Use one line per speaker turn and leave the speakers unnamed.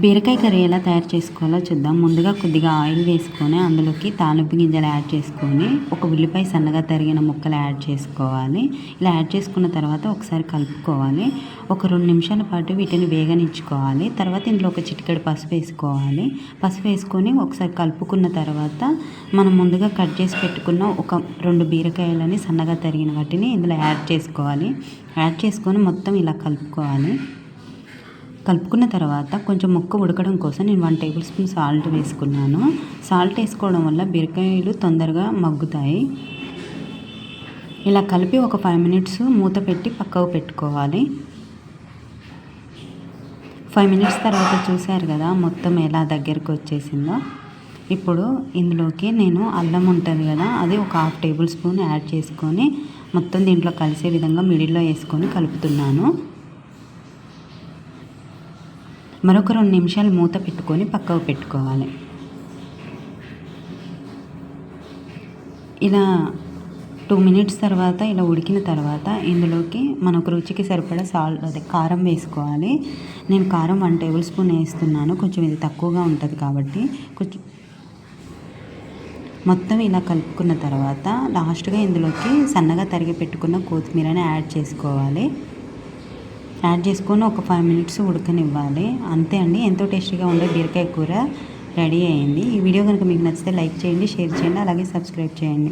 బీరకాయ కర్రీ ఎలా తయారు చేసుకోవాలో చూద్దాం. ముందుగా కొద్దిగా ఆయిల్ వేసుకొని అందులోకి తాలింపు గింజలు యాడ్ చేసుకొని ఒక ఉల్లిపాయ సన్నగా తరిగిన ముక్కలు యాడ్ చేసుకోవాలి. ఇలా యాడ్ చేసుకున్న తర్వాత ఒకసారి కలుపుకోవాలి. ఒక 2 నిమిషాల పాటు వీటిని వేగనిచ్చుకోవాలి. తర్వాత ఇందులో ఒక చిటికెడు పసుపు వేసుకోవాలి. పసుపు వేసుకొని ఒకసారి కలుపుకున్న తర్వాత మనం ముందుగా కట్ చేసి పెట్టుకున్న ఒక 2 బీరకాయలని సన్నగా తరిగిన వాటిని ఇందులో యాడ్ చేసుకోవాలి. యాడ్ చేసుకొని మొత్తం ఇలా కలుపుకోవాలి. కలుపుకున్న తర్వాత కొంచెం ముక్క ఉడకడం కోసం నేను 1 టేబుల్ స్పూన్ సాల్ట్ వేసుకున్నాను. సాల్ట్ వేసుకోవడం వల్ల బీరకాయలు తొందరగా మగ్గుతాయి. ఇలా కలిపి ఒక 5 మినిట్స్ మూత పెట్టి పక్కకు పెట్టుకోవాలి. 5 మినిట్స్ తర్వాత చూశారు కదా మొత్తం ఎలా దగ్గరకు వచ్చేసిందో. ఇప్పుడు ఇందులోకి నేను అల్లం ఉంటుంది కదా, అది ఒక 1/2 టేబుల్ స్పూన్ యాడ్ చేసుకొని మొత్తం దీంట్లో కలిసే విధంగా మిడిల్లో వేసుకొని కలుపుతున్నాను. మరొక 2 నిమిషాలు మూత పెట్టుకొని పక్కకు పెట్టుకోవాలి. ఇలా 2 మినిట్స్ తర్వాత ఇలా ఉడికిన తర్వాత ఇందులోకి మనకు రుచికి సరిపడా కారం వేసుకోవాలి. నేను కారం 1 టేబుల్ స్పూన్ వేస్తున్నాను. కొంచెం ఇది తక్కువగా ఉంటుంది కాబట్టి కొంచెం మొత్తం ఇలా కలుపుకున్న తర్వాత లాస్ట్గా ఇందులోకి సన్నగా తరిగి పెట్టుకున్న కొత్తిమీరని యాడ్ చేసుకోవాలి. యాడ్ చేసుకొని ఒక 5 మినిట్స్ ఉడకనివ్వాలి. అంతే అండి, ఎంతో టేస్టీగా ఉండే బీరకాయ కూర రెడీ అయింది. ఈ వీడియో కనుక మీకు నచ్చితే లైక్ చేయండి, షేర్ చేయండి, అలాగే సబ్స్క్రైబ్ చేయండి.